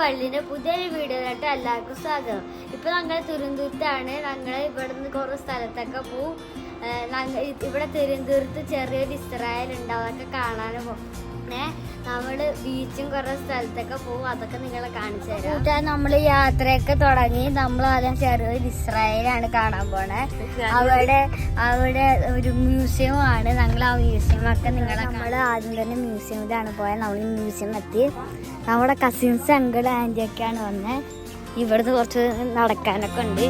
വള്ളിന്റെ പുതിയൊരു വീഡിയോയിലായിട്ട് എല്ലാവർക്കും സ്വാഗതം. ഇപ്പൊ ഞങ്ങൾ തിരുവനന്തപുരത്താണ്. ഞങ്ങൾ ഇവിടുന്ന് കുറേ സ്ഥലത്തൊക്കെ പോവും. ഇവിടെ തിരുവനന്തപുരത്ത് ചെറിയൊരു ഇസ്രായേൽ ഉണ്ട്, അതൊക്കെ കാണാനും പിന്നെ നമ്മള് ബീച്ചും കുറേ സ്ഥലത്തൊക്കെ പോവും. അതൊക്കെ നിങ്ങളെ കാണിച്ചു തരാം. നമ്മള് യാത്രയൊക്കെ തുടങ്ങി. നമ്മൾ ആദ്യം ചെറിയൊരു ഇസ്രായേലാണ് കാണാൻ പോണേ. അവിടെ ഒരു മ്യൂസിയം ആണ്. ഞങ്ങൾ ആ മ്യൂസിയം ഒക്കെ നമ്മള് ആദ്യം തന്നെ മ്യൂസിയത്തിലാണ് പോയത്. നമ്മൾ മ്യൂസിയം എത്തി. നമ്മുടെ കസിൻസ് അങ്കിൾ ആന്റി ഒക്കെയാണ് വന്നത്. ഇവിടുന്ന് കുറച്ച് നടക്കാനൊക്കെ ഉണ്ട്.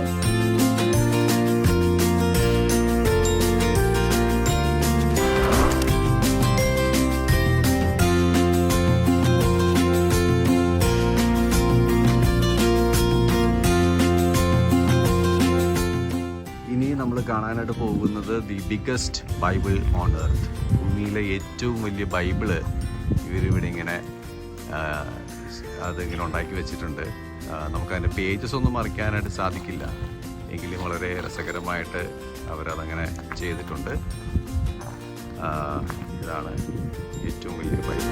നമ്മൾ കാണാനായിട്ട് പോകുന്നത് the biggest Bible on earth. ഭൂമിയിലെ ഏറ്റവും വലിയ ബൈബിള് ഇവരിവിടെ ഇങ്ങനെ അതിങ്ങനെ ഉണ്ടാക്കി വെച്ചിട്ടുണ്ട്. നമുക്കതിൻ്റെ പേജസ് ഒന്നും മറിക്കാനായിട്ട് സാധിക്കില്ല, എങ്കിലും വളരെ രസകരമായിട്ട് അവരതങ്ങനെ ചെയ്തിട്ടുണ്ട്. ഇതാണ് ഏറ്റവും വലിയ ബൈബിൾ.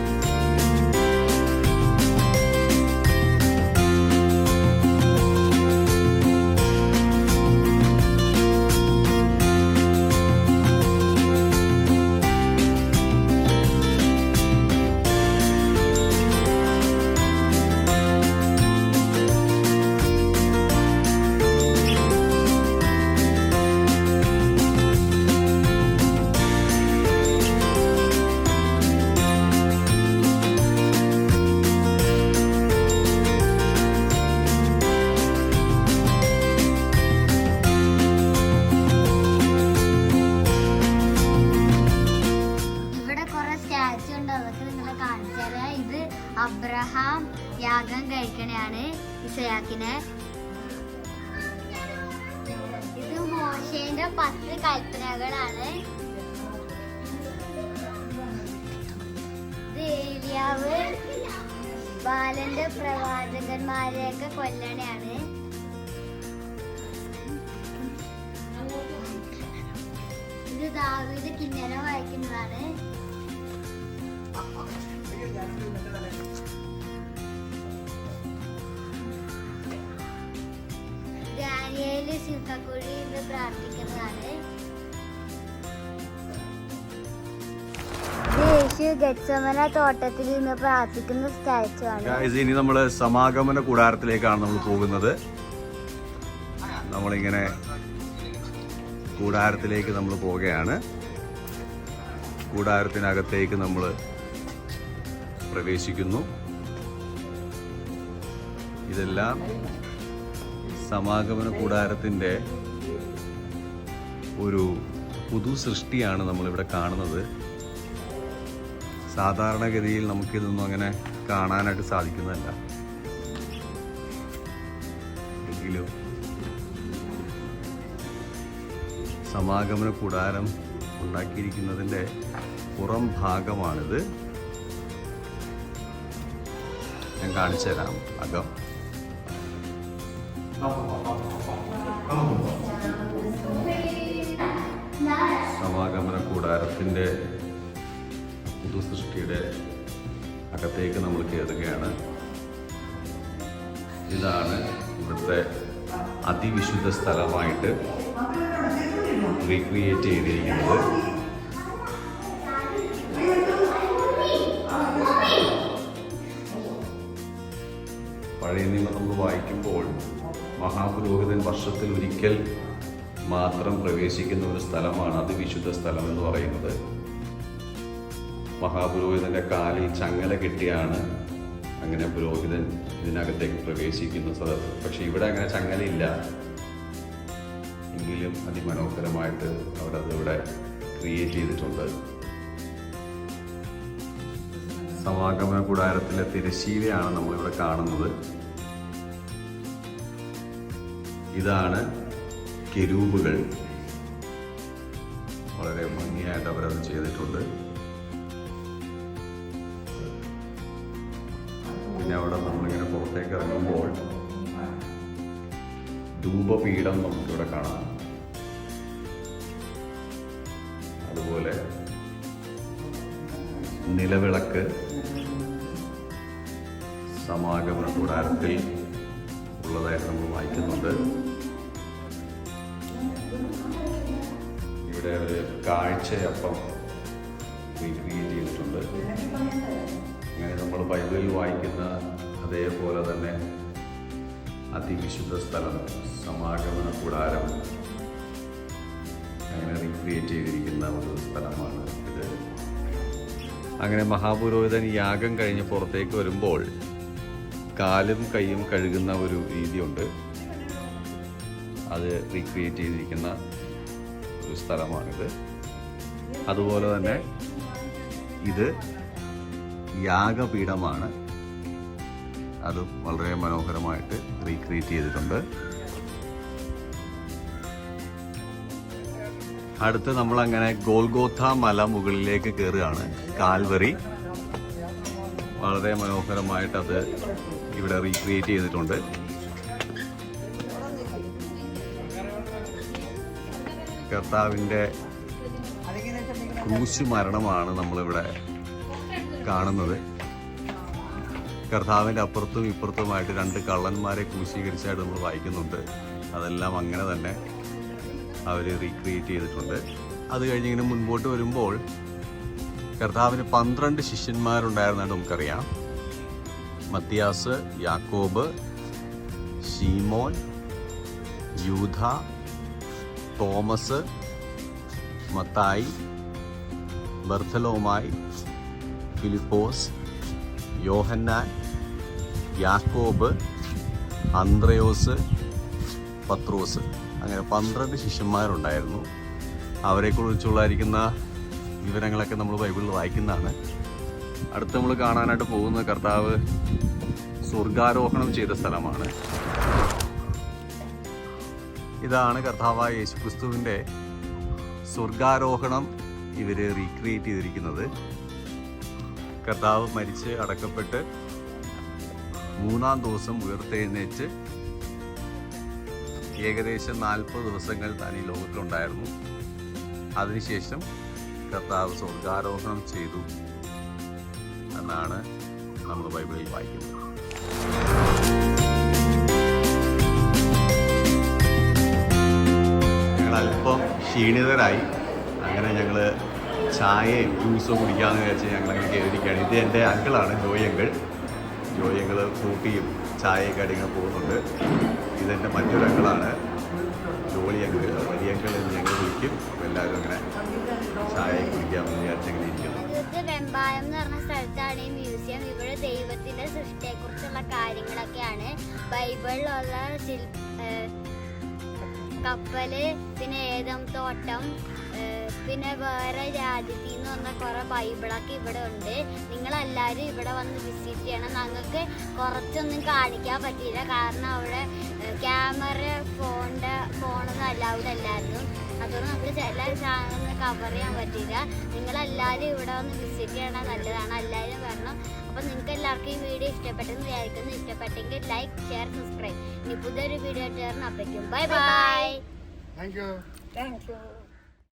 ഇത് അബ്രഹാം യാഗം കഴിക്കണയാണ്, ഇസയാക്കിനെ. ഇത് മോശേന്റെ 10 കൽപ്പനകളാണ്. ഇത് ഏലിയാവ് ബാലന്റെ പ്രവാചകന്മാരെയൊക്കെ കൊല്ലണയാണ്. ഇത് ദാവീദ് കിന്നരം വായിക്കുന്നതാണ്. ദാനിയേല് സിംഹക്കുഴി എന്ന് പ്രാർത്ഥിക്കുന്നതാണ്. യേശു ഗെത്സമന തോട്ടത്തിൽ നിന്ന് പ്രാർത്ഥിക്കുന്ന സ്റ്റാച്ചു ആണ്. ഇനി നമ്മള് സമാഗമന കൂടാരത്തിലേക്കാണ് നമ്മൾ പോകുന്നത്. നമ്മളിങ്ങനെ കൂടാരത്തിലേക്ക് നമ്മൾ പോവുകയാണ്. കൂടാരത്തിനകത്തേക്ക് നമ്മൾ പ്രവേശിക്കുന്നു. ഇതെല്ലാം സമാഗമന കൂടാരത്തിൻ്റെ ഒരു പുതു സൃഷ്ടിയാണ് നമ്മളിവിടെ കാണുന്നത്. സാധാരണഗതിയിൽ നമുക്കിതൊന്നും അങ്ങനെ കാണാനായിട്ട് സാധിക്കുന്നതല്ല. എങ്കിലും സമാഗമന കൂടാരം ഉണ്ടാക്കിയിരിക്കുന്നതിൻ്റെ പുറം ഭാഗമാണിത്. ഞാൻ കാണിച്ചു തരാം അകം. സമാഗമന കൂടാരത്തിൻ്റെ പുതു സൃഷ്ടിയുടെ അകത്തേക്ക് നമ്മൾ കയറുകയാണ്. ഇതാണ് ഇവിടുത്തെ അതിവിശുദ്ധ സ്ഥലമായിട്ട് റീക്രിയേറ്റ് ചെയ്തിരിക്കുന്നത്. പഴയ നിയമം നമ്മൾ വായിക്കുമ്പോൾ മഹാപുരോഹിതൻ വർഷത്തിൽ ഒരിക്കൽ മാത്രം പ്രവേശിക്കുന്ന ഒരു സ്ഥലമാണ് അതിവിശുദ്ധ സ്ഥലം എന്ന് പറയുന്നത്. മഹാപുരോഹിതൻ്റെ കാലിൽ ചങ്ങല കെട്ടിയാണ് അങ്ങനെ പുരോഹിതൻ ഇതിനകത്തേക്ക് പ്രവേശിക്കുന്നത്. പക്ഷെ ഇവിടെ അങ്ങനെ ചങ്ങലയില്ല, എങ്കിലും അതിമനോഹരമായിട്ട് അവരതിവിടെ ക്രിയേറ്റ് ചെയ്തിട്ടുണ്ട്. സമാഗമന കൂടാരത്തിലെ തിരശ്ശീലയാണ് നമ്മളിവിടെ കാണുന്നത്. ഇതാണ് കെരൂബുകൾ. വളരെ ഭംഗിയായിട്ട് അവരത് ചെയ്തിട്ടുണ്ട്. പിന്നെ അവിടെ നമ്മളിങ്ങനെ പുറത്തേക്ക് ഇറങ്ങുമ്പോൾ ധൂപപീഠം നമുക്കിവിടെ കാണാം. അതുപോലെ നിലവിളക്ക്, സമാഗമന കൂടാരത്തിൽ ഉള്ളതായിട്ട് നമ്മൾ വായിക്കുന്നുണ്ട്. ഇവിടെ ഒരു കാഴ്ചയപ്പം റീക്രിയേറ്റ് ചെയ്തിട്ടുണ്ട്. അങ്ങനെ നമ്മൾ ബൈബിളിൽ വായിക്കുന്ന അതേപോലെ തന്നെ അതിവിശുദ്ധ സ്ഥലം സമാഗമന കൂടാരം അങ്ങനെ റീക്രിയേറ്റ് ചെയ്തിരിക്കുന്ന ഒരു സ്ഥലമാണ് ഇത്. അങ്ങനെ മഹാപുരോഹിതൻ യാഗം കഴിഞ്ഞ് പുറത്തേക്ക് വരുമ്പോൾ കാലും കൈയും കഴുകുന്ന ഒരു രീതിയുണ്ട്. അത് റീക്രിയേറ്റ് ചെയ്തിരിക്കുന്ന ഒരു സ്ഥലമാണിത്. അതുപോലെ തന്നെ ഇത് യാഗപീഠമാണ്. അതും വളരെ മനോഹരമായിട്ട് റീക്രിയേറ്റ് ചെയ്തിട്ടുണ്ട്. അടുത്ത് നമ്മളങ്ങനെ ഗോൽഗോഥ മല മുകളിലേക്ക് കയറുകയാണ്. കാൽവറി വളരെ മനോഹരമായിട്ട് അത് ഇവിടെ റീക്രിയേറ്റ് ചെയ്തിട്ടുണ്ട്. കർത്താവിൻ്റെ ക്രൂശ് മരണമാണ് നമ്മളിവിടെ കാണുന്നത്. കർത്താവിൻ്റെ അപ്പുറത്തും ഇപ്പുറത്തുമായിട്ട് 2 കള്ളന്മാരെ ക്രൂശീകരിച്ചായിട്ട് നമ്മൾ വായിക്കുന്നുണ്ട്. അതെല്ലാം അങ്ങനെ തന്നെ അവർ റീക്രിയേറ്റ് ചെയ്തിട്ടുണ്ട്. അത് കഴിഞ്ഞിങ്ങനെ മുൻപോട്ട് വരുമ്പോൾ കർത്താവിന് 12 ശിഷ്യന്മാരുണ്ടായിരുന്നായിട്ട് നമുക്കറിയാം. മത്തിയാസ്, യാക്കോബ്, ശീമോൻ, യൂദ, തോമസ്, മത്തായി, ബർത്തലോമായി, ഫിലിപ്പോസ്, യോഹന്നാൻ, യാക്കോബ്, അന്ത്രയോസ്, പത്രോസ്. അങ്ങനെ 12 ശിഷ്യന്മാരുണ്ടായിരുന്നു. അവരെക്കുറിച്ചുള്ളായിരിക്കുന്ന വിവരങ്ങളൊക്കെ നമ്മൾ ബൈബിളിൽ വായിക്കുന്നതാണ്. അടുത്ത് നമ്മൾ കാണാനായിട്ട് പോകുന്ന കർത്താവ് സ്വർഗാരോഹണം ചെയ്ത സ്ഥലമാണ്. ഇതാണ് കർത്താവായ യേശുക്രിസ്തുവിൻ്റെ സ്വർഗാരോഹണം ഇവർ റീക്രിയേറ്റ് ചെയ്തിരിക്കുന്നത്. കർത്താവ് മരിച്ച് അടക്കപ്പെട്ട് 3-ാം ദിവസം ഉയർത്തെഴുന്നേറ്റ് ഏകദേശം 40 ദിവസങ്ങൾ താൻ ഈ ലോകത്തിലുണ്ടായിരുന്നു. അതിനുശേഷം കർത്താവ് സ്വർഗാരോഹണം ചെയ്തു എന്നാണ് നമ്മൾ ബൈബിളിൽ വായിക്കുന്നത്. ഞങ്ങൾ അല്പം ക്ഷീണിതരായി. അങ്ങനെ ഞങ്ങൾ ചായയും ജ്യൂസോ കുടിക്കാമെന്ന് വിചാരിച്ച് ഞങ്ങളങ്ങനെ കയറിയിരിക്കുകയാണ്. ഇത് എൻ്റെ അങ്കിളാണ്, ജോയി അങ്കിൾ. ജോയി അങ്കിൾ ഫ്രൂട്ടിയും ചായയൊക്കെ അടിക്കാൻ പോകുന്നുണ്ട്. ഇതെൻ്റെ മറ്റൊരു അങ്കിളാണ്, ജോളി അങ്കിൾ. വലിയ അങ്കിൾ എന്ന് ഞങ്ങൾ വിളിക്കും. അപ്പോൾ എല്ലാവരും അങ്ങനെ ചായ കുടിക്കാമെന്ന് വിചാരിച്ചങ്ങനെ ഇരിക്കുന്നു. ഇത് വെമ്പായം എന്ന് പറഞ്ഞ സ്ഥലത്താണ് ഈ മ്യൂസിയം. ഇവിടെ ദൈവത്തിന്റെ സൃഷ്ടിയെക്കുറിച്ചുള്ള കാര്യങ്ങളൊക്കെയാണ്. ബൈബിളിലുള്ള കപ്പല്, പിന്നെ ഏതം തോട്ടം, പിന്നെ വേറെ രാജ്യത്തിൽ നിന്ന് വന്ന കുറെ ബൈബിളൊക്കെ ഇവിടെ ഉണ്ട്. നിങ്ങളെല്ലാവരും ഇവിടെ വന്ന് വിസിറ്റ് ചെയ്യണം. ഞങ്ങൾക്ക് കുറച്ചൊന്നും കാണിക്കാൻ പറ്റിയില്ല, കാരണം അവിടെ ക്യാമറ ഫോണൊന്നും അലൗഡ് അല്ലായിരുന്നു. അതുകൊണ്ട് നമുക്ക് ചില സാധനങ്ങൾ കവർ ചെയ്യാൻ പറ്റിയില്ല. നിങ്ങളെല്ലാവരും ഇവിടെ വന്ന് വിസിറ്റ് ചെയ്യണം, നല്ലതാണ്. എല്ലാവരും വരണം. അപ്പം നിങ്ങൾക്ക് എല്ലാവർക്കും ഈ വീഡിയോ ഇഷ്ടപ്പെട്ടെന്ന് വിചാരിക്കുന്നു. ഇഷ്ടപ്പെട്ടെങ്കിൽ ലൈക്ക്, ഷെയർ, സബ്സ്ക്രൈബ്. ഇനി പുതിയൊരു വീഡിയോ ആയിട്ട് വരണം. അപ്പോഴേക്കും ബൈ ബൈ. Thank you.